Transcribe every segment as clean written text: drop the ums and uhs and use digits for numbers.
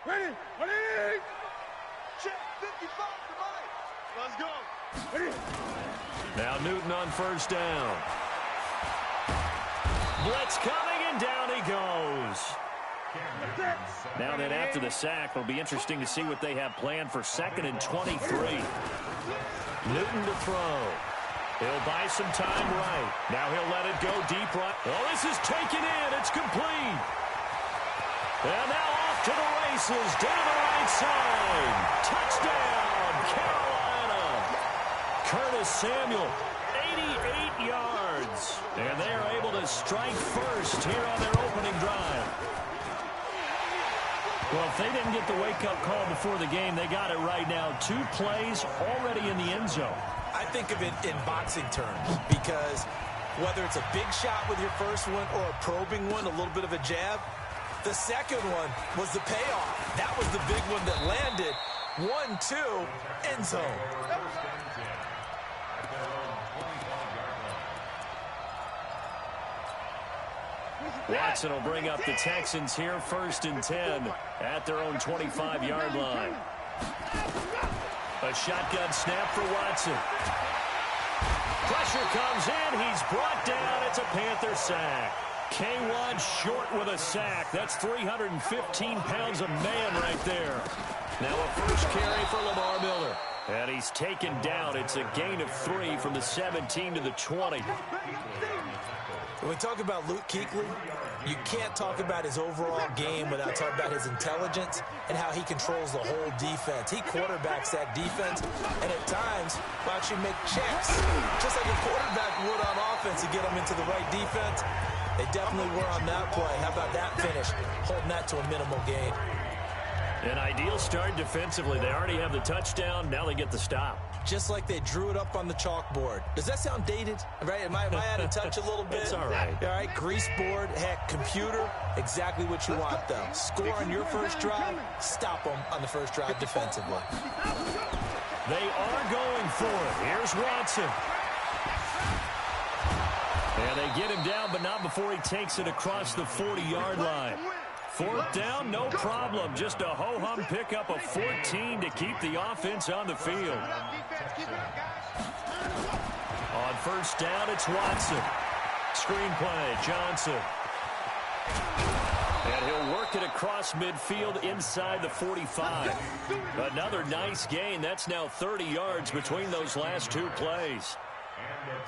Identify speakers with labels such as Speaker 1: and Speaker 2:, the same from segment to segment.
Speaker 1: Ready? Ready? Check 55 to Mike. Let's go. Ready?
Speaker 2: Now Newton on first down. Blitz coming, and down he goes. Now then, after the sack, it'll be interesting to see what they have planned for 2nd and 23. Newton to throw. He'll buy some time right. Now he'll let it go deep right. Oh, this is taken in. It's complete. And now off to the races, down the right side. Touchdown, Carolina. Curtis Samuel, 88 yards. And they are able to strike first here on their opening drive. Well, if they didn't get the wake-up call before the game, they got it right now. 2 plays already in the end zone.
Speaker 3: I think of it in boxing terms because whether it's a big shot with your first one or a probing one, a little bit of a jab, the second one was the payoff. That was the big one that landed. 1-2, end zone.
Speaker 2: Watson will bring up the Texans here 1st and 10 at their own 25-yard line. A shotgun snap for Watson. Pressure comes in. He's brought down. It's a Panther sack. K1 short with a sack. That's 315 pounds of man right there. Now a first carry for Lamar Miller. And he's taken down. It's a gain of 3 from the 17 to the 20.
Speaker 3: When we talk about Luke Kuechly, you can't talk about his overall game without talking about his intelligence and how he controls the whole defense. He quarterbacks that defense, and at times will actually make checks, just like a quarterback would on offense to get them into the right defense. They definitely were on that play. How about that finish? Holding that to a minimal gain.
Speaker 2: An ideal start defensively. They already have the touchdown. Now they get the stop.
Speaker 3: Just like they drew it up on the chalkboard. Does that sound dated? Right? Am I out of touch a little bit?
Speaker 2: It's all right.
Speaker 3: All right, grease board, heck, computer, exactly what you want, though. Score on your first drive, stop them on the first drive defensively.
Speaker 2: They are going for it. Here's Watson. And they get him down, but not before he takes it across the 40-yard line. 4th down, no problem. Just a ho-hum pickup of 14 to keep the offense on the field. On first down, it's Watson. Screenplay, Johnson. And he'll work it across midfield inside the 45. Another nice gain. That's now 30 yards between those last 2 plays.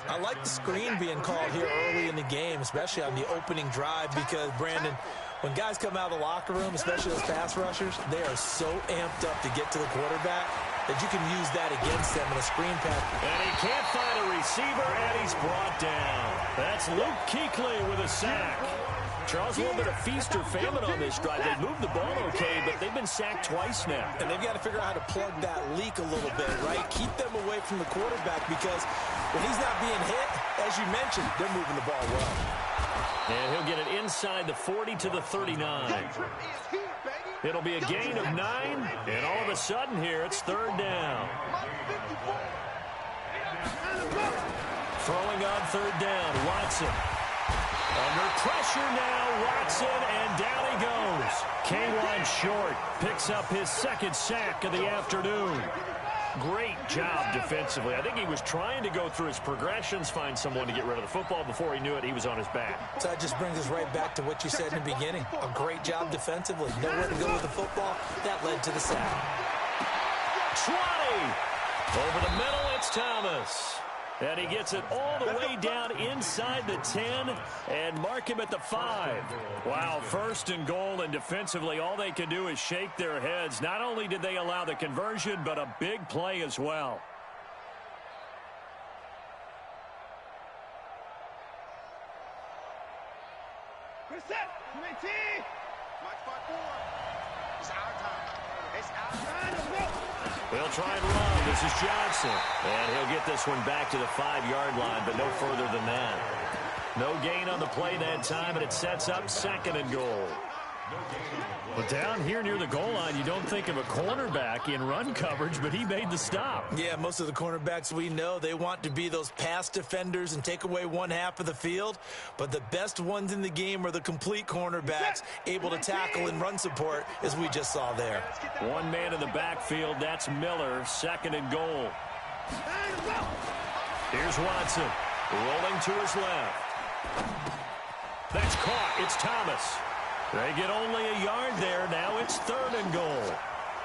Speaker 3: I like the screen being called here early in the game, especially on the opening drive, because, Brandon, when guys come out of the locker room, especially those pass rushers, they are so amped up to get to the quarterback that you can use that against them in a screen pass.
Speaker 2: And he can't find a receiver, and he's brought down. That's Luke Kuechly with a sack. Charles, a little bit of feast or famine on this drive. They moved the ball okay, but they've been sacked twice now.
Speaker 3: And they've got to figure out how to plug that leak a little bit, right? Keep them away from the quarterback because when he's not being hit, as you mentioned, they're moving the ball well.
Speaker 2: And he'll get it inside the 40 to the 39. It'll be a gain of 9, and all of a sudden here, it's 3rd down. Throwing on 3rd down, Watson. Under pressure now, Watson, and down he goes. K1 short, picks up his 2nd sack of the afternoon. Great job defensively. I think he was trying to go through his progressions, find someone to get rid of the football. Before he knew it, he was on his back.
Speaker 3: So that just brings us right back to what you said in the beginning. A great job defensively. Nowhere to go with the football. That led to the sack.
Speaker 2: 20. Over the middle, it's Thomas. And he gets it all the way down inside the 10 and mark him at the 5. Wow, 1st and goal, and defensively all they can do is shake their heads. Not only did they allow the conversion, but a big play as well.
Speaker 1: Reset. March 5-4. It's our time. It's our time to go.
Speaker 2: They'll try and run. This is Johnson. And he'll get this one back to the 5-yard line, but no further than that. No gain on the play that time, and it sets up 2nd and goal. But down here near the goal line, you don't think of a cornerback in run coverage, but he made the stop.
Speaker 3: Yeah, most of the cornerbacks we know, they want to be those pass defenders and take away one half of the field. But the best ones in the game are the complete cornerbacks, able to tackle and run support, as we just saw there.
Speaker 2: One man in the backfield, that's Miller, 2nd and goal. Here's Watson, rolling to his left. That's caught. It's Thomas. They get only a yard there. Now it's 3rd and goal.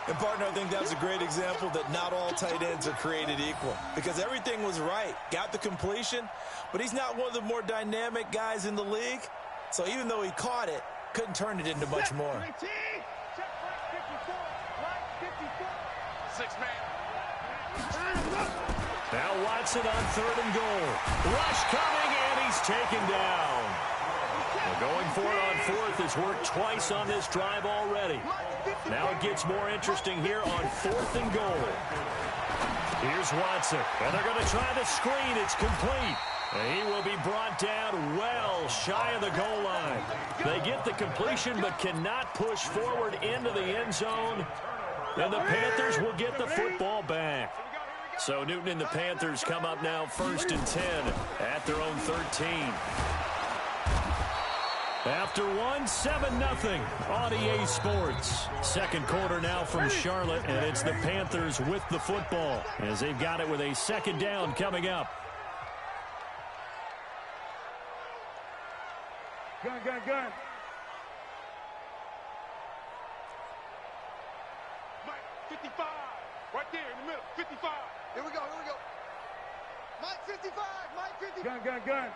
Speaker 3: And, partner, I think that's a great example that not all tight ends are created equal, because everything was right. Got the completion, but he's not one of the more dynamic guys in the league. So even though he caught it, couldn't turn it into much more.
Speaker 1: 6 man.
Speaker 2: Now Watson on 3rd and goal. Rush coming, and he's taken down. Well, going for it on 4th has worked twice on this drive already. Now it gets more interesting here on 4th and goal. Here's Watson, and they're going to try the screen. It's complete. And he will be brought down well shy of the goal line. They get the completion but cannot push forward into the end zone. And the Panthers will get the football back. So Newton and the Panthers come up now 1st and 10 at their own 13. After 7-0 on EA Sports. 2nd quarter now from Charlotte, and it's the Panthers with the football as they've got it with a 2nd down coming up.
Speaker 1: Gun. Mike, 55. Right there in the middle, 55. Here we go. Mike, 55. Mike, 55. Gun.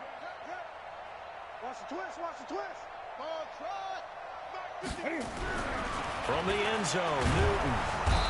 Speaker 1: Watch the twist. Ball trot.
Speaker 2: From the end zone, Newton.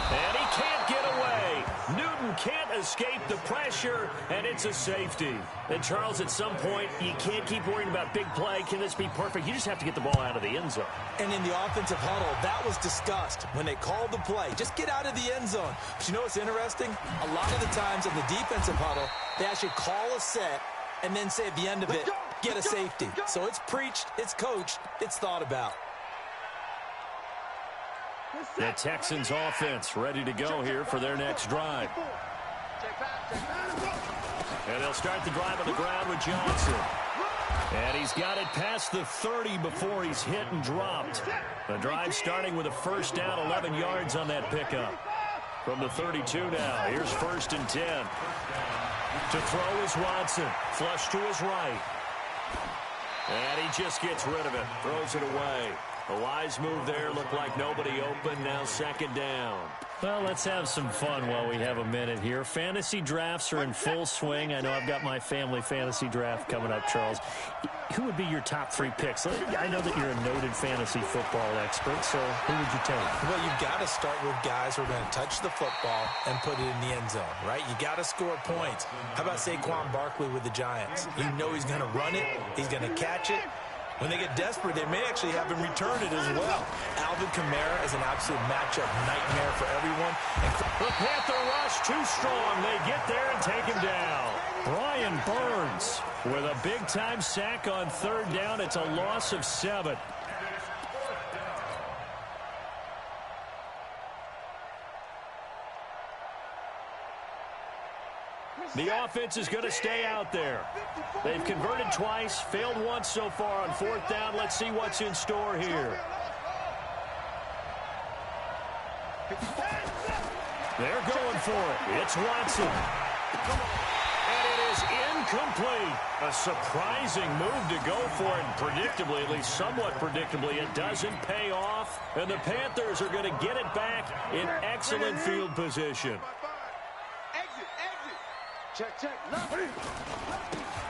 Speaker 2: And he can't get away. Newton can't escape the pressure, and it's a safety. And, Charles, at some point, you can't keep worrying about big play. Can this be perfect? You just have to get the ball out of the end zone.
Speaker 3: And in the offensive huddle, that was discussed when they called the play. Just get out of the end zone. But you know what's interesting? A lot of the times in the defensive huddle, they actually call a set and then say at the end of it, get a safety. So it's preached, it's coached, it's thought about.
Speaker 2: The Texans offense ready to go here for their next drive. And they'll start the drive on the ground with Johnson. And he's got it past the 30 before he's hit and dropped. The drive starting with a 1st down, 11 yards on that pickup. From the 32 now, here's 1st and 10. To throw is Watson. Flush to his right. And he just gets rid of it. Throws it away. A wise move there. Looked like nobody open. Now 2nd down. Well, let's have some fun while we have a minute here. Fantasy drafts are in full swing. I know I've got my family fantasy draft coming up, Charles. Who would be your top 3 picks? I know that you're a noted fantasy football expert, so who would you take?
Speaker 3: Well, you've got to start with guys who are going to touch the football and put it in the end zone, right? You got to score points. How about Saquon Barkley with the Giants? You know he's going to run it. He's going to catch it. When they get desperate, they may actually have him return it as well. Alvin Kamara is an absolute matchup nightmare for everyone. And
Speaker 2: the Panther rush too strong. They get there and take him down. Brian Burns with a big-time sack on 3rd down. It's a loss of 7. The offense is going to stay out there. They've converted twice, failed once so far on 4th down. Let's see what's in store here. They're going for it. It's Watson. And it is incomplete. A surprising move to go for it. Predictably, at least somewhat predictably, it doesn't pay off. And the Panthers are going to get it back in excellent field position.
Speaker 1: Check.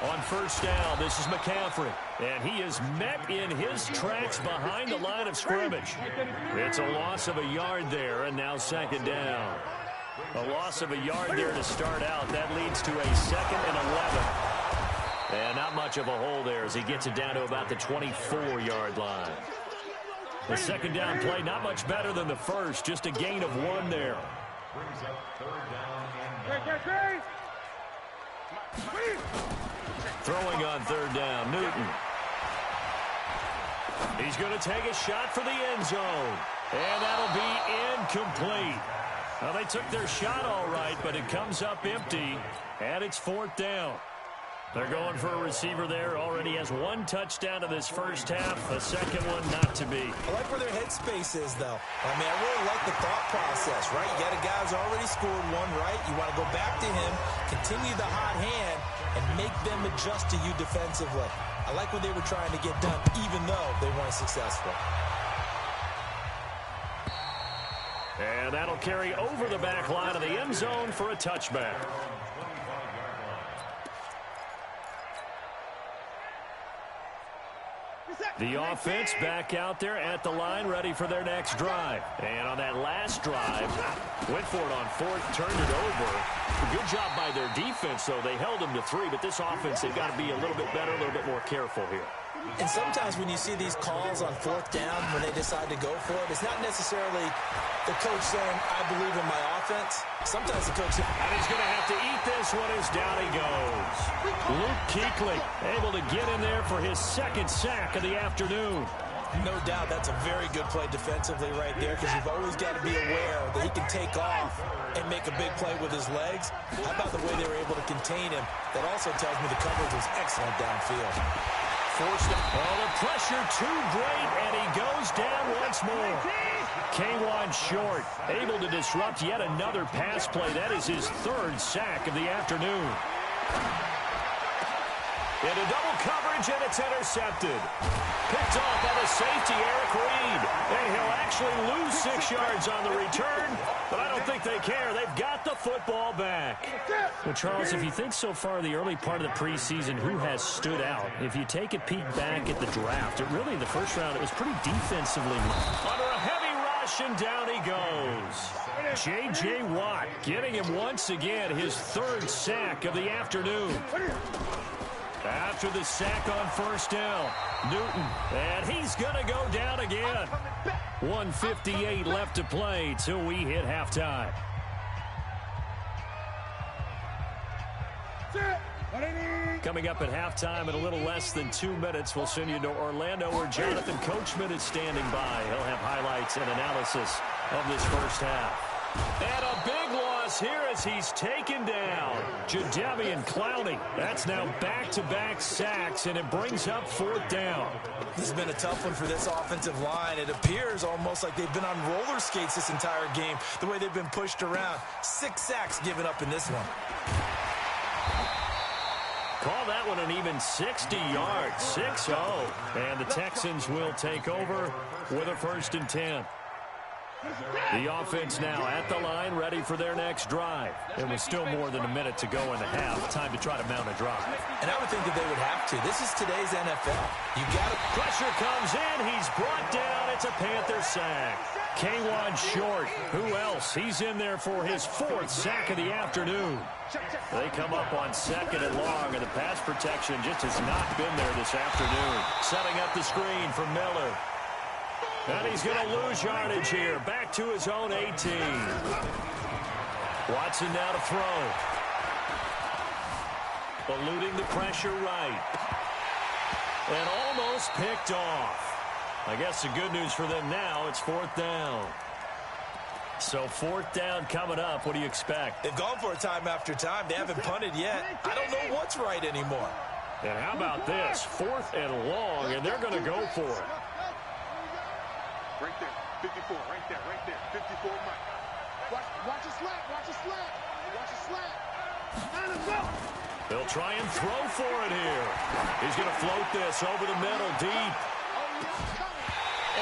Speaker 2: On 1st down, this is McCaffrey. And he is met in his tracks behind the line of scrimmage. It's a loss of a yard there, and now 2nd down. A loss of a yard there to start out. That leads to a 2nd and 11. And not much of a hole there as he gets it down to about the 24-yard line. The 2nd down play, not much better than the first. Just a gain of 1 there. Throwing on 3rd down, Newton. He's going to take a shot for the end zone. And that'll be incomplete. Well, they took their shot all right, but it comes up empty, and it's 4th down. They're going for a receiver there. Already has 1 touchdown in this first half. A second one not to be.
Speaker 3: I like where their headspace is, though. I mean, I really like the thought process, right? You got a guy who's already scored 1, right? You want to go back to him, continue the hot hand, and make them adjust to you defensively. I like what they were trying to get done, even though they weren't successful.
Speaker 2: And that'll carry over the back line of the end zone for a touchback. The offense back out there at the line, ready for their next drive. And on that last drive, went for it on 4th, turned it over. Good job by their defense, though. They held them to 3, but this offense, they've got to be a little bit better, a little bit more careful here.
Speaker 3: And sometimes when you see these calls on 4th down, when they decide to go for it, it's not necessarily the coach saying, I believe in my offense. Sometimes the coach says,
Speaker 2: and he's going to have to eat this one as down he goes. Luke Kuechly able to get in there for his 2nd sack of the afternoon.
Speaker 3: No doubt that's a very good play defensively right there, because you've always got to be aware that he can take off and make a big play with his legs. How about the way they were able to contain him? That also tells me the coverage was excellent downfield.
Speaker 2: Forced it. Oh, the pressure too great, and he goes down once more. K1 Short able to disrupt yet another pass play. That is his 3rd sack of the afternoon. Into double coverage, and it's intercepted. Picked off by the safety, Eric Reed. And he'll actually lose 6 yards on the return, but I don't think they care. They've got the football back. Well, Charles, if you think so far the early part of the preseason, who has stood out? If you take a peek back at the draft, it really, the first round, it was pretty defensively. Under a heavy rush, and down he goes. J.J. Watt getting him once again his 3rd sack of the afternoon. After the sack on 1st down, Newton, and he's going to go down again. 1:58 left to play till we hit halftime. Coming up at halftime in a little less than 2 minutes, we'll send you to Orlando, where Jonathan Coachman is standing by. He'll have highlights and analysis of this first half. And a big loss here as he's taken down. Jadeveon Clowney. That's now back-to-back sacks, and it brings up 4th down.
Speaker 3: This has been a tough one for this offensive line. It appears almost like they've been on roller skates this entire game, the way they've been pushed around. 6 sacks given up in this one.
Speaker 2: Call that one an even 60 yards, 6-0. And the Texans will take over with a 1st and 10. The offense now at the line, ready for their next drive. It was still more than a minute to go in the half. Time to try to mount a drive.
Speaker 3: And I would think that they would have to. This is today's NFL. You got to.
Speaker 2: Pressure comes in. He's brought down. It's a Panther sack. K1 Short. Who else? He's in there for his 4th sack of the afternoon. They come up on 2nd and long, and the pass protection just has not been there this afternoon. Setting up the screen for Miller. And he's going to lose yardage here. Back to his own 18. Watson now to throw. Eluding the pressure right. And almost picked off. I guess the good news for them now, it's 4th down. So 4th down coming up. What do you expect?
Speaker 3: They've gone for it time after time. They haven't punted yet. I don't know what's right anymore.
Speaker 2: And how about this? 4th and long, and they're going to go for it.
Speaker 1: Right there, 54, right there, 54, Mike. Watch the slant, watch the slant, watch the slant. Line him up.
Speaker 2: They'll try and throw for it here. He's going to float this over the middle, deep.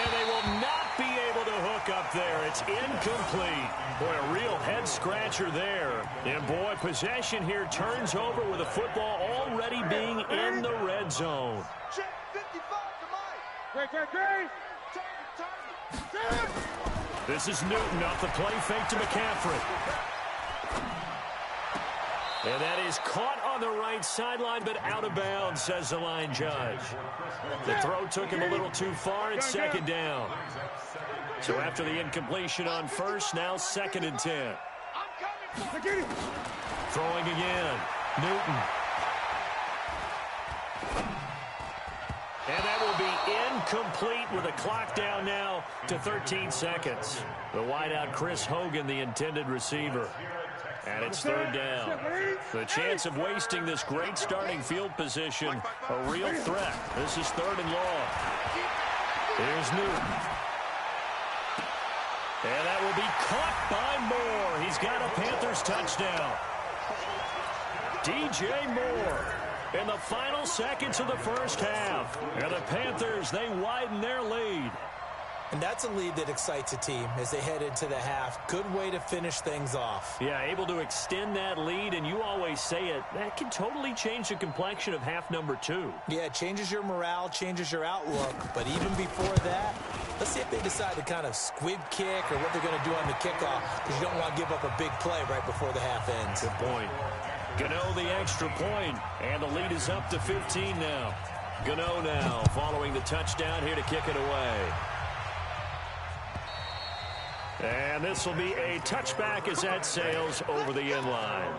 Speaker 2: And they will not be able to hook up there. It's incomplete. Boy, a real head-scratcher there. And, boy, possession here turns over with the football already being in the red zone.
Speaker 1: Check 55 to Mike. Great.
Speaker 2: This is Newton off the play fake to McCaffrey. And that is caught on the right sideline, but out of bounds, says the line judge. The throw took him a little too far. It's 2nd down. So after the incompletion on 1st, now 2nd and 10. Throwing again. Newton. And that will be incomplete with the clock down now to 13 seconds. The wideout, Chris Hogan, the intended receiver. And it's third down. The chance of wasting this great starting field position, a real threat. This is third and long. Here's Newton. And that will be caught by Moore. He's got a Panthers touchdown. DJ Moore in the final seconds of the first half. And the Panthers, they widen their lead.
Speaker 3: And that's a lead that excites a team as they head into the half. Good way to finish things off.
Speaker 2: Yeah, able to extend that lead, and you always say it, that can totally change the complexion of half number 2.
Speaker 3: Yeah, it changes your morale, changes your outlook. But even before that, let's see if they decide to kind of squib kick or what they're going to do on the kickoff, because you don't want to give up a big play right before the half ends.
Speaker 2: Good point. Gano the extra point, and the lead is up to 15 now. Gano now following the touchdown here to kick it away. And this will be a touchback as that sails over the end line.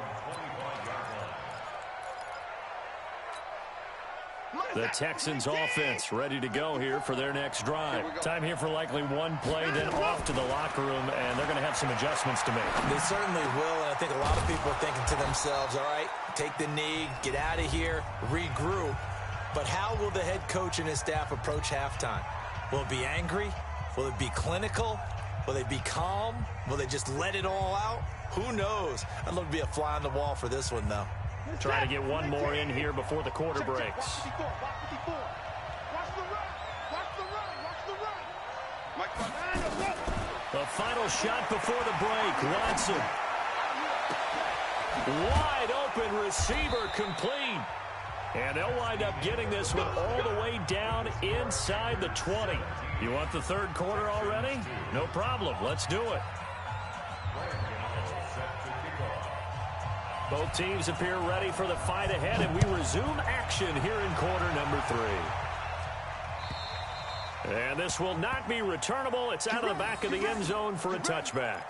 Speaker 2: The Texans offense ready to go here for their next drive. Time here for likely one play, then off to the locker room, and they're going to have some adjustments to make.
Speaker 3: They certainly will, and I think a lot of people are thinking to themselves, all right, take the knee, get out of here, regroup. But how will the head coach and his staff approach halftime? Will it be angry? Will it be clinical? Will they be calm? Will they just let it all out? Who knows? I'd love to be a fly on the wall for this one, though.
Speaker 2: Try to get one more in here before the quarter breaks. The final shot before the break. Watson. Wide open receiver complete. And they'll wind up getting this one all the way down inside the 20. You want the third quarter already? No problem. Let's do it. Both teams appear ready for the fight ahead, and we resume action here in quarter number 3. And this will not be returnable. It's out of the back of the end zone for a touchback.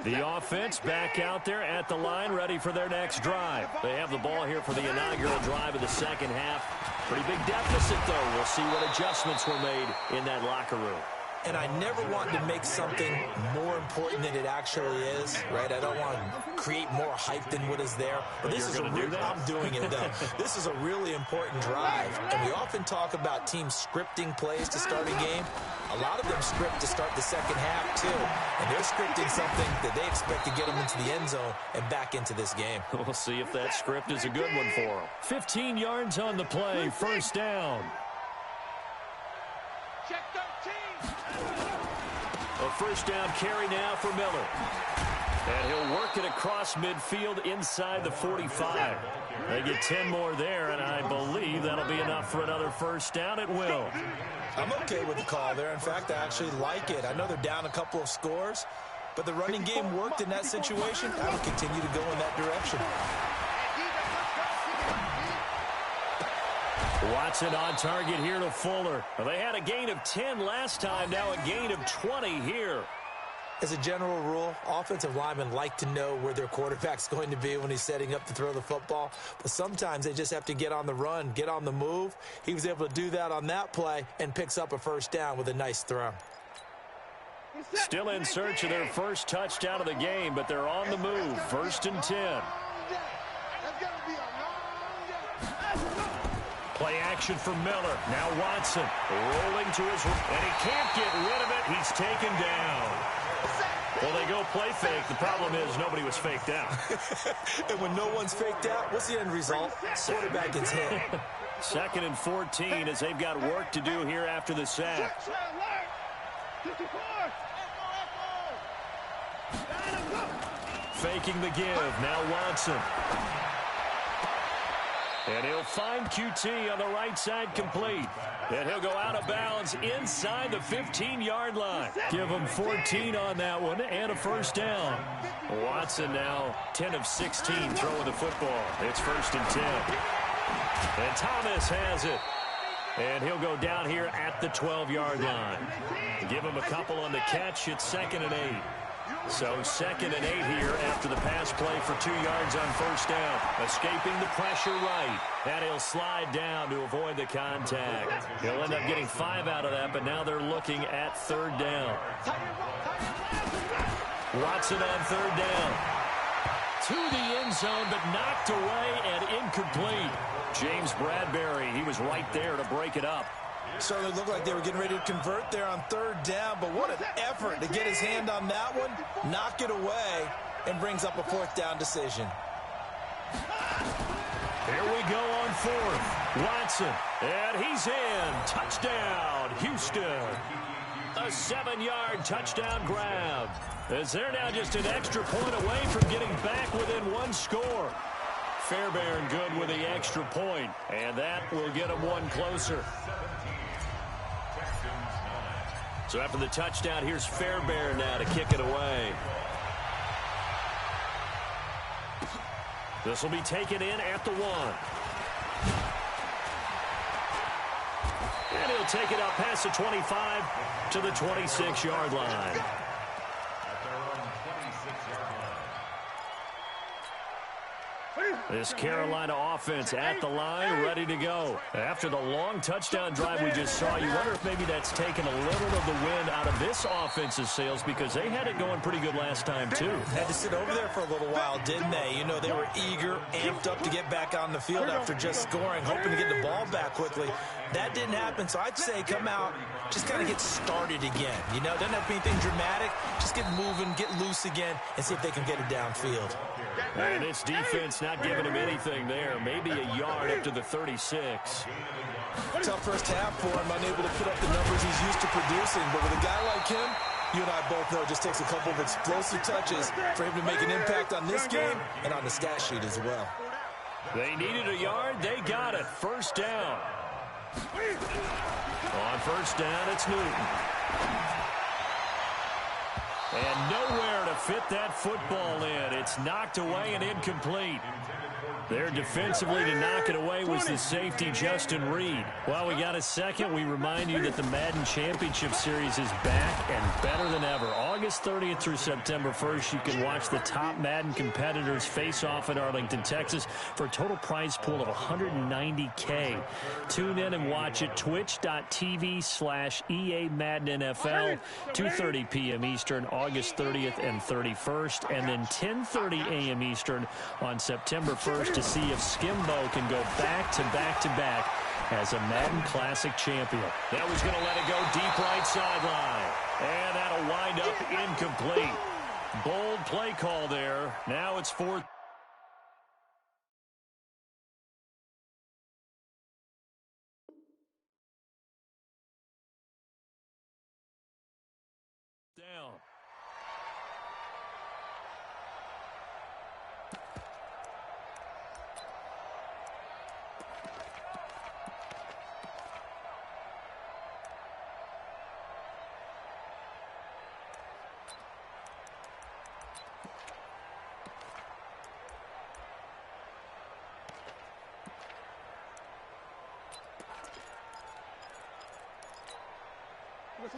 Speaker 2: The offense back out there at the line, ready for their next drive. They have the ball here for the inaugural drive of the second half. Pretty big deficit, though. We'll see what adjustments were made in that locker room.
Speaker 3: And I never want to make something more important than it actually is, right? I don't want to create more hype than what is there. But this is I'm doing it, though. This is a really important drive. And we often talk about teams scripting plays to start a game. A lot of them script to start the second half, too. And they're scripting something that they expect to get them into the end zone and back into this game.
Speaker 2: We'll see if that script is a good one for them. 15 yards on the play, first down.
Speaker 1: Check 13.
Speaker 2: A first down carry now for Miller. And he'll work it across midfield inside the 45. They get 10 more there, and I believe that'll be enough for another first down. It will.
Speaker 3: I'm okay with the call there. In fact, I actually like it. I know they're down a couple of scores, but the running game worked in that situation. I will continue to go in that direction.
Speaker 2: Watson on target here to Fuller. Well, they had a gain of 10 last time, now a gain of 20 here.
Speaker 3: As a general rule, offensive linemen like to know where their quarterback's going to be when he's setting up to throw the football. But sometimes they just have to get on the run, get on the move. He was able to do that on that play and picks up a first down with a nice throw.
Speaker 2: Still in search of their first touchdown of the game, but they're on the move. First and 10. Play action for Miller. Now Watson rolling to his right, and he can't get rid of it. He's taken down. Well, they go play fake. The problem is nobody was faked out.
Speaker 3: And when no one's faked out, what's the end result? Quarterback gets hit.
Speaker 2: Second and 14 as they've got work to do here after the sack. Faking the give. Now Watson. And he'll find QT on the right side complete. And he'll go out of bounds inside the 15-yard line. Give him 14 on that one and a first down. Watson now 10 of 16 throwing the football. It's first and 10. And Thomas has it. And he'll go down here at the 12-yard line. Give him a couple on the catch. It's second and 8. So 2nd and 8 here after the pass play for 2 yards on first down. Escaping the pressure right. And he'll slide down to avoid the contact. He'll end up getting 5 out of that, but now they're looking at 3rd down. Watson on 3rd down. To the end zone, but knocked away and incomplete. James Bradbury, he was right there to break it up.
Speaker 3: Certainly looked like they were getting ready to convert there on 3rd down, but what an effort to get his hand on that one, knock it away, and brings up a 4th down decision.
Speaker 2: Here we go on 4th. Watson, and he's in. Touchdown, Houston. A 7-yard touchdown grab. As they're now just an extra point away from getting back within 1 score. Fairbairn good with the extra point, and that will get them 1 closer. So after the touchdown, here's Fairbairn now to kick it away. This will be taken in at the 1. And he'll take it out past the 25 to the 26-yard line. This Carolina offense at the line, ready to go. After the long touchdown drive we just saw, you wonder if maybe that's taken a little of the wind out of this offense's sails because they had it going pretty good last time, too.
Speaker 3: Had to sit over there for a little while, didn't they? You know, they were eager, amped up to get back on the field after just scoring, hoping to get the ball back quickly. That didn't happen, so I'd say come out, just kind of get started again. You know, doesn't have to be anything dramatic. Just get moving, get loose again, and see if they can get it downfield.
Speaker 2: And this defense not giving him anything there. Maybe a yard up to the 36.
Speaker 3: Tough first half for him, unable to put up the numbers he's used to producing. But with a guy like him, you and I both know it just takes a couple of explosive touches for him to make an impact on this game and on the stat sheet as well.
Speaker 2: They needed a yard. They got it. First down. On first down, it's Newton. And nowhere to fit that football in. It's knocked away and incomplete. There defensively to knock it away was the safety, Justin Reed. While we got a second, we remind you that the Madden Championship Series is back and better than ever. August 30th through September 1st, you can watch the top Madden competitors face off in Arlington, Texas for a total prize pool of $190K. Tune in and watch it, twitch.tv/EA Madden NFL, 2:30 p.m. Eastern, August 30th and 31st, and then 10:30 a.m. Eastern on September 1st to see if Skimbo can go back-to-back-to-back as a Madden Classic champion. That was going to let it go deep right sideline. And that'll wind up incomplete. Bold play call there. Now it's 4th. Down.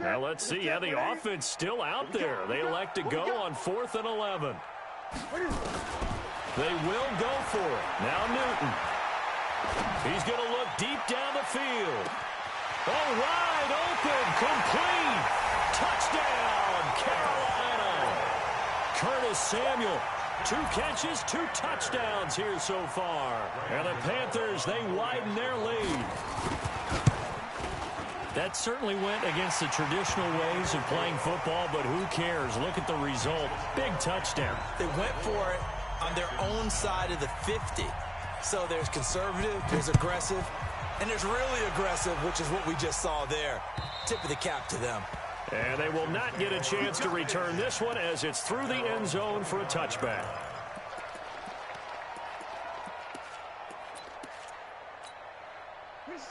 Speaker 2: Now let's see how the offense still out there. They elect to go on 4th and 11. They will go for it. Now Newton. He's going to look deep down the field. Oh, wide open, complete. Touchdown, Carolina. Curtis Samuel. 2 catches, 2 touchdowns here so far. And the Panthers, they widen their lead. That certainly went against the traditional ways of playing football, but who cares? Look at the result. Big touchdown.
Speaker 3: They went for it on their own side of the 50. So there's conservative, there's aggressive, and there's really aggressive, which is what we just saw there. Tip of the cap to them.
Speaker 2: And they will not get a chance to return this one as it's through the end zone for a touchback.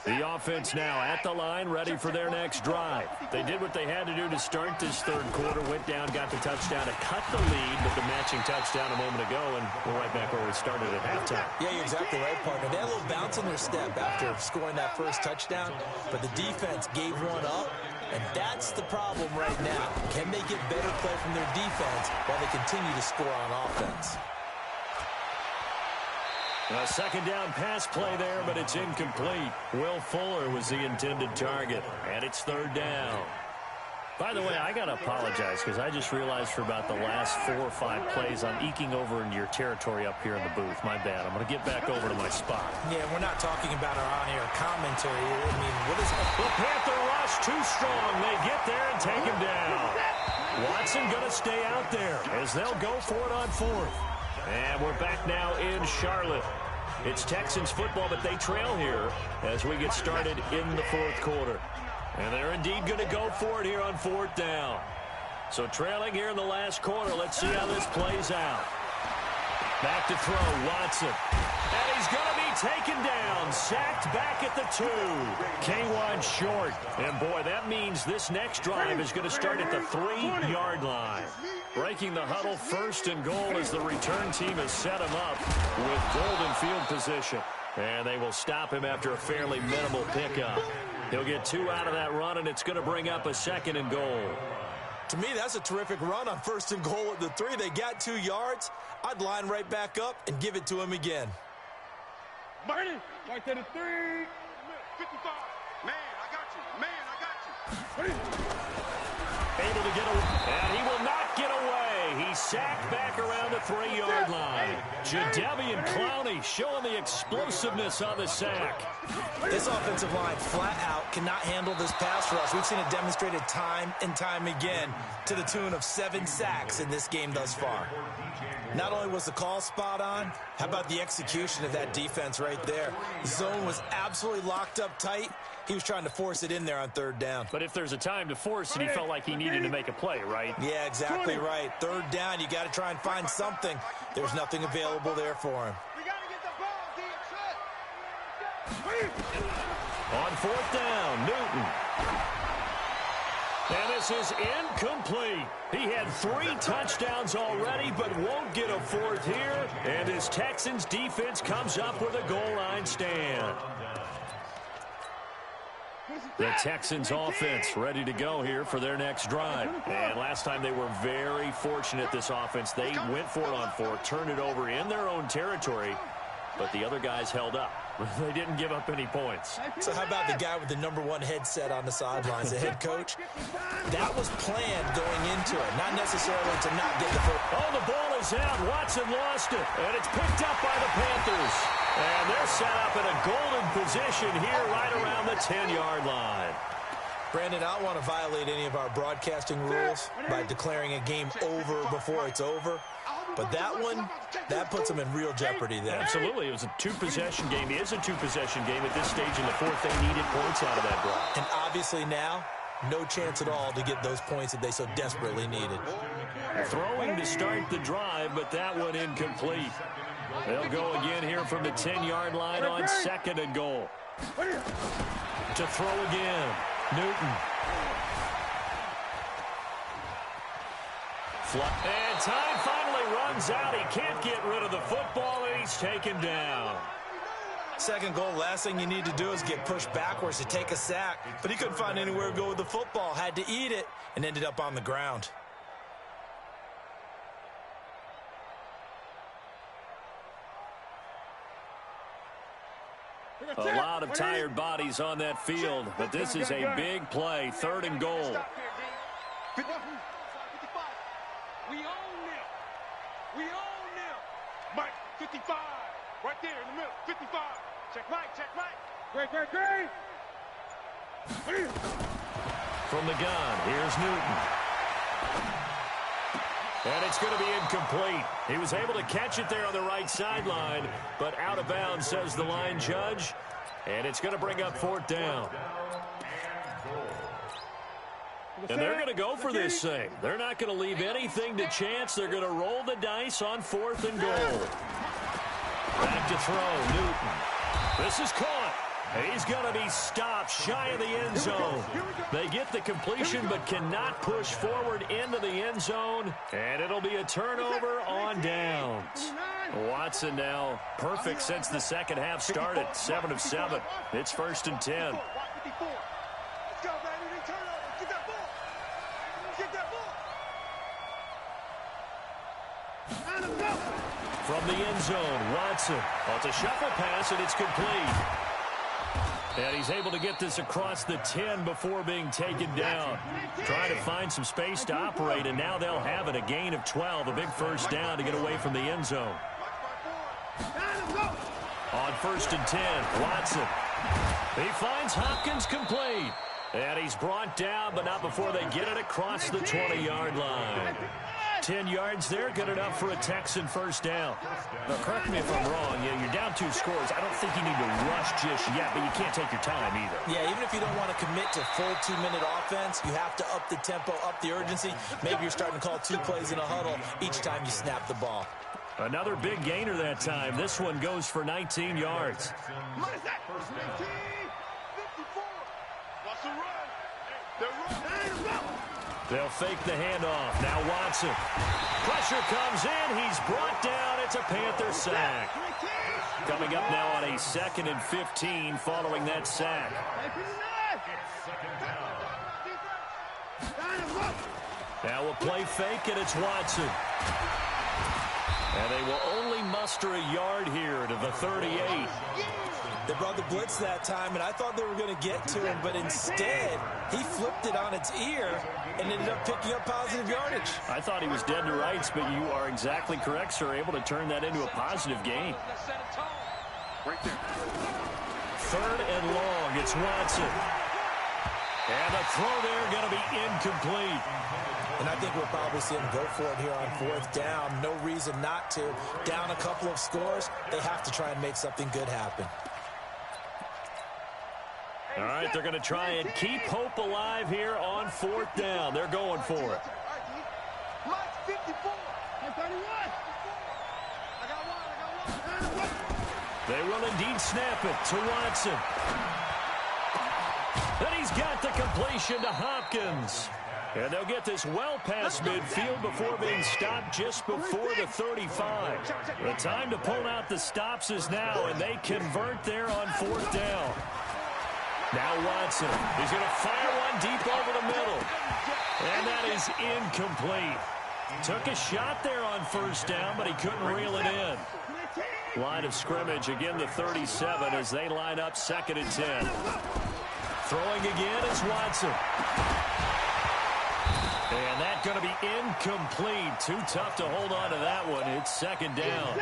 Speaker 2: The offense now at the line, ready for their next drive. They did what they had to do to start this third quarter, went down, got the touchdown to cut the lead, but the matching touchdown a moment ago, and we're right back where we started at halftime.
Speaker 3: Yeah, you're exactly right, partner. They had a little bounce in their step after scoring that first touchdown, but the defense gave one up, And that's the problem right now. Can they get better play from their defense while they continue to score on offense?
Speaker 2: A second down pass play there, but it's incomplete. Will Fuller was the intended target, and it's third down. By the way, I got to apologize because I just realized for about the last 4 or 5 plays I'm eking over into your territory up here in the booth. My bad. I'm going to get back over to my spot.
Speaker 3: Yeah, we're not talking about our on-air commentary. I mean, what is it?
Speaker 2: The Panther rush too strong. They get there and take him down. Watson going to stay out there as they'll go for it on fourth. And we're back now in Charlotte. It's Texans football, but they trail here as we get started in the fourth quarter. And they're indeed going to go for it here on fourth down. So trailing here in the last quarter. Let's see how this plays out. Back to throw, Watson. And he's going to be taken down. Sacked back at the 2. K1 short. And, boy, that means this next drive is going to start at the 3-yard line. Breaking the huddle, first and goal as the return team has set him up with golden field position. And they will stop him after a fairly minimal pickup. He'll get 2 out of that run, and it's going to bring up a second and goal.
Speaker 3: To me, that's a terrific run on first and goal at the 3. They got 2 yards. I'd line right back up and give it to him again.
Speaker 1: Bernie, right to the 3. 55. Man, I got you. Man, I got you.
Speaker 2: Able to get away, and he will not get away. He's sacked back around the 3-yard line. Jadeveon Clowney showing the explosiveness on the sack.
Speaker 3: This offensive line flat out cannot handle this pass rush. We've seen it demonstrated time and time again to the tune of 7 sacks in this game thus far. Not only was the call spot on, how about the execution of that defense right there? The zone was absolutely locked up tight. He was trying to force it in there on third down.
Speaker 2: But if there's a time to force it, he felt like he needed to make a play, right?
Speaker 3: Yeah, exactly right. Third down, you got to try and find something. There's nothing available there for him.
Speaker 1: We got to get the ball,
Speaker 2: On fourth down, Newton. And this is incomplete. He had 3 touchdowns already, but won't get a 4th here. And his Texans defense comes up with a goal line stand. The Texans offense ready to go here for their next drive. And last time they were very fortunate, this offense. They went for it on 4, turned it over in their own territory, but the other guys held up. They didn't give up any points.
Speaker 3: So how about the guy with the #1 headset on the sidelines, the head coach? That was planned going into it, not necessarily to not get the football.
Speaker 2: Oh, the ball is out. Watson lost it, and it's picked up by the Panthers. And they're set up in a golden position here right around the 10-yard line.
Speaker 3: Brandon, I don't want to violate any of our broadcasting rules by declaring a game over before it's over. But that one, that puts them in real jeopardy there.
Speaker 2: Absolutely. It was a 2-possession game. It is a 2-possession game at this stage in the fourth. They needed points out of that drive.
Speaker 3: And obviously now, no chance at all to get those points that they so desperately needed.
Speaker 2: Throwing to start the drive, but that one incomplete. They'll go again here from the 10-yard line on second and goal. To throw again, Newton. And time finally runs out. He can't get rid of the football, and he's taken down.
Speaker 3: Second goal, last thing you need to do is get pushed backwards to take a sack. But he couldn't find anywhere to go with the football, had to eat it, and ended up on the ground.
Speaker 2: A lot of tired bodies on that field, but this is a big play, third and goal.
Speaker 1: We own them. We own them. Mike, 55. Right there in the middle. 55. Check right, check right. Great.
Speaker 2: From the gun, here's Newton. And it's going to be incomplete. He was able to catch it there on the right sideline, but out of bounds, says the line judge. And it's going to bring up fourth down. And they're going to go for this thing. They're not going to leave anything to chance. They're going to roll the dice on fourth and goal. Back to throw, Newton. This is caught. He's going to be stopped shy of the end zone. They get the completion but cannot push forward into the end zone. And it'll be a turnover on downs. Watson now perfect since the second half started. 7 of 7. It's first and 10. From the end zone, Watson. Oh, it's a shuffle pass, and it's complete. And he's able to get this across the 10 before being taken down. Trying to find some space to operate, and now they'll have it. A gain of 12, a big first down to get away from the end zone. On 1st and 10, Watson. He finds Hopkins complete. And he's brought down, but not before they get it across the 20-yard line. 10 yards there, good enough for a Texan first down. Now, correct me if I'm wrong. Yeah, you're down 2 scores. I don't think you need to rush just yet, but you can't take your time either.
Speaker 3: Yeah, even if you don't want to commit to full 2-minute offense, you have to up the tempo, up the urgency. Maybe you're starting to call 2 plays in a huddle each time you snap the ball.
Speaker 2: Another big gainer that time. This one goes for 19 yards.
Speaker 1: What is that? 19, 54. What's the run? They're running.
Speaker 2: They'll fake the handoff. Now Watson. Pressure comes in. He's brought down. It's a Panther sack. Coming up now on a 2nd and 15 following that sack. Now we'll play fake, and it's Watson. And they will only muster a yard here to the 38.
Speaker 3: They brought the blitz that time, and I thought they were going to get to him, but instead, he flipped it on its ear and ended up picking up positive yardage.
Speaker 2: I thought he was dead to rights, but you are exactly correct, sir. Able to turn that into a positive gain.
Speaker 1: Right there.
Speaker 2: 3rd and long. It's Watson. And the throw there going to be incomplete.
Speaker 3: And I think we'll probably see him go for it here on 4th down. No reason not to. Down a couple of scores, they have to try and make something good happen.
Speaker 2: All right, they're going to try and keep hope alive here on 4th down. They're going for it.
Speaker 1: Mike's 54. 31. I got one.
Speaker 2: They will indeed snap it to Watson. And he's got the completion to Hopkins. And they'll get this well past midfield before being stopped just before the 35. The time to pull out the stops is now, and they convert there on 4th down. Now Watson. He's going to fire one deep over the middle. And that is incomplete. Took a shot there on 1st down, but he couldn't reel it in. Line of scrimmage, again the 37 as they line up 2nd and 10. Throwing again is Watson. And that's going to be incomplete. Too tough to hold on to that one. It's 2nd down.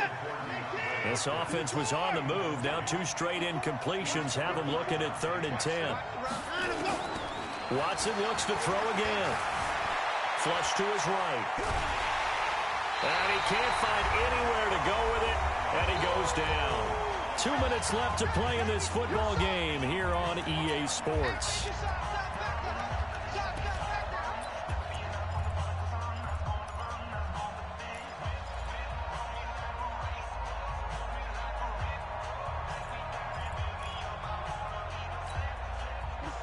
Speaker 2: This offense was on the move. Now 2 straight incompletions have them looking at 3rd and 10. Watson looks to throw again. Flush to his right. And he can't find anywhere to go with it. And he goes down. 2 minutes left to play in this football game here on EA Sports.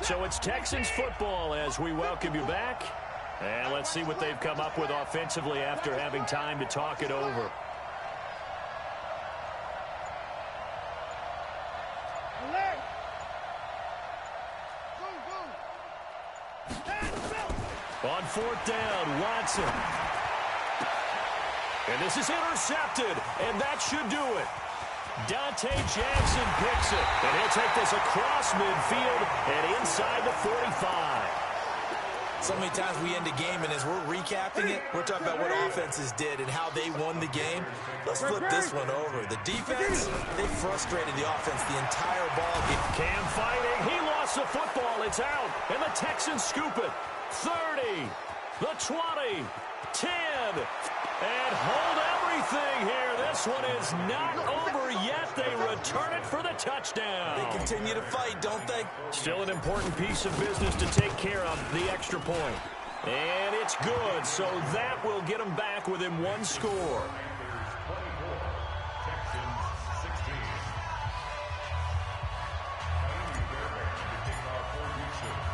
Speaker 2: So it's Texans football as we welcome you back. And let's see what they've come up with offensively after having time to talk it over. On 4th down, Watson. And this is intercepted, and that should do it. Dante Jackson picks it, and he'll take this across midfield and inside the 45.
Speaker 3: So many times we end a game, and as we're recapping it, we're talking about what offenses did and how they won the game. Let's flip this one over. The defense, they frustrated the offense the entire ball game.
Speaker 2: Cam fighting. He lost the football. It's out, and the Texans scoop it. 30, the 20, 10, and hold everything here. This one is not over yet. They return it for the touchdown.
Speaker 3: They continue to fight, don't they?
Speaker 2: Still an important piece of business to take care of, the extra point. And it's good, so that will get them back within 1 score.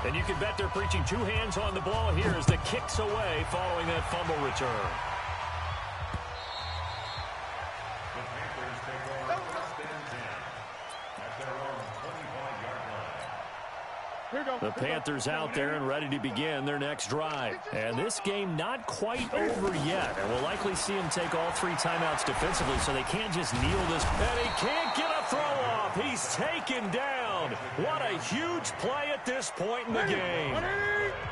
Speaker 2: And you can bet they're preaching 2 hands on the ball here as the kick's away following that fumble return.
Speaker 4: The Panthers take over 1st and 10 at their own 25-yard line.
Speaker 2: The Panthers out there and ready to begin their next drive. And this game not quite over yet. And we'll likely see him take all 3 timeouts defensively, so they can't just kneel this. And he can't get a throw off. He's taken down. What a huge play at this point in the game.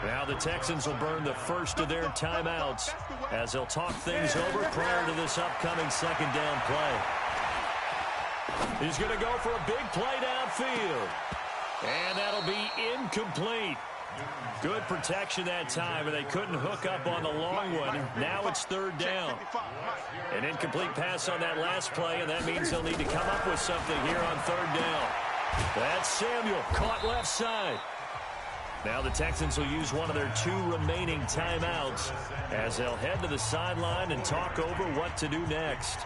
Speaker 2: Now the Texans will burn the first of their timeouts as they'll talk things over prior to this upcoming second down play. He's going to go for a big play downfield. And that'll be incomplete. Good protection that time, and they couldn't hook up on the long one. Now it's third down. An incomplete pass on that last play, and that means they'll need to come up with something here on third down. That's Samuel, caught left side. Now the Texans will use one of their 2 remaining timeouts as they'll head to the sideline and talk over what to do next.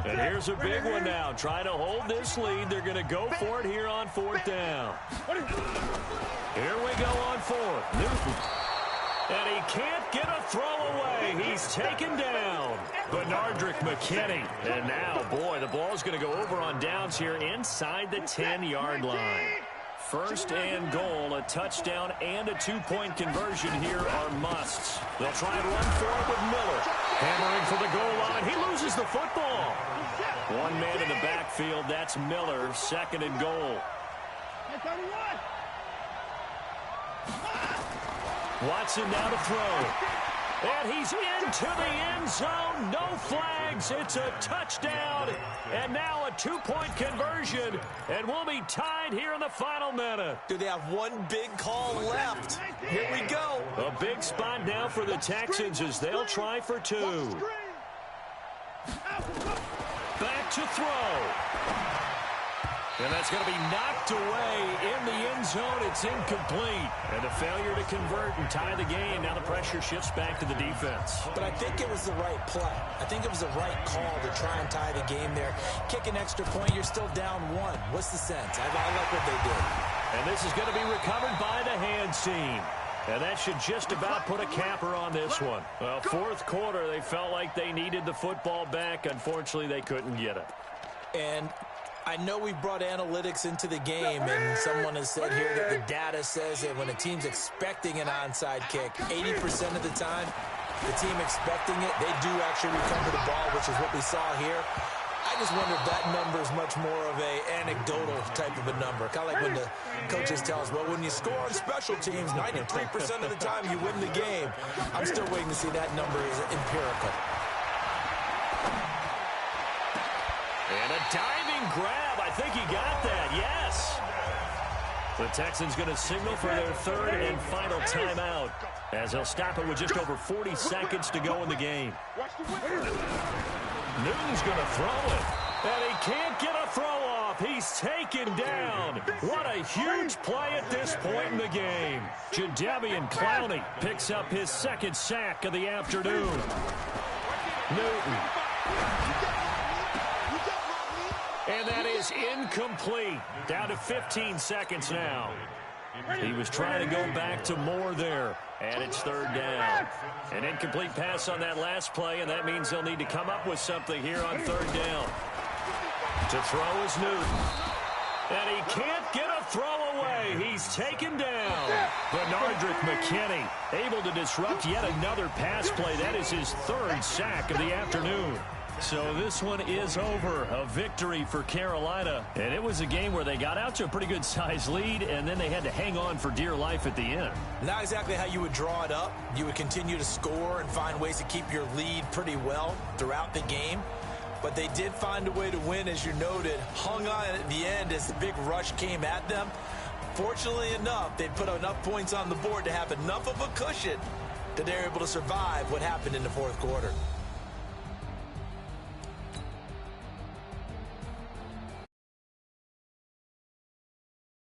Speaker 2: And here's a big one now. Trying to hold this lead. They're going to go for it here on 4th down. Here we go on 4th. Newton. And he can't get a throw away. He's taken down. Benardrick McKinney. And now, boy, the ball's going to go over on downs here inside the 10-yard line. First and goal, a touchdown and a 2-point conversion here are musts. They'll try and run for it with Miller. Hammering for the goal line. He loses the football. 1 man in the backfield. That's Miller. Second and goal. Watson now to throw. And he's into the end zone. No flags. It's a touchdown. And now a 2-point conversion. And we'll be tied here in the final minute.
Speaker 3: Do they have one big call left? Here we go.
Speaker 2: A big spot now for the Texans as they'll try for 2. Back to throw. And that's going to be knocked away in the end zone. It's incomplete. And a failure to convert and tie the game. Now the pressure shifts back to the defense.
Speaker 3: But I think it was the right play. I think it was the right call to try and tie the game there. Kick an extra point, you're still down 1. What's the sense? I like what they did.
Speaker 2: And this is going to be recovered by the hands team. And that should just about put a capper on this one. Well, 4th quarter, they felt like they needed the football back. Unfortunately, they couldn't get it.
Speaker 3: And I know we brought analytics into the game, and someone has said here that the data says that when a team's expecting an onside kick, 80% of the time, the team expecting it, they do actually recover the ball, which is what we saw here. I just wonder if that number is much more of a anecdotal type of a number. Kind of like when the coaches tell us, well, when you score on special teams, 93% of the time you win the game. I'm still waiting to see that number is empirical.
Speaker 2: And a diving grab. I think he got that. Yes. The Texans going to signal for their 3rd and final timeout as they'll stop it with just over 40 seconds to go in the game. Newton's going to throw it. And he can't get a throw off. He's taken down. What a huge play at this point in the game. Jadeveon Clowney picks up his 2nd sack of the afternoon. Newton. And that is incomplete. Down to 15 seconds now. He was trying to go back to more there. And it's 3rd down. An incomplete pass on that last play, and that means they'll need to come up with something here on 3rd down. To throw is Newton. And he can't get a throw away. He's taken down. Benardrick McKinney able to disrupt yet another pass play. That is his 3rd sack of the afternoon. So this one is over. A victory for Carolina. And it was a game where they got out to a pretty good-sized lead, and then they had to hang on for dear life at the end.
Speaker 3: Not exactly how you would draw it up. You would continue to score and find ways to keep your lead pretty well throughout the game. But they did find a way to win, as you noted. Hung on at the end as the big rush came at them. Fortunately enough, they put enough points on the board to have enough of a cushion that they're able to survive what happened in the 4th quarter.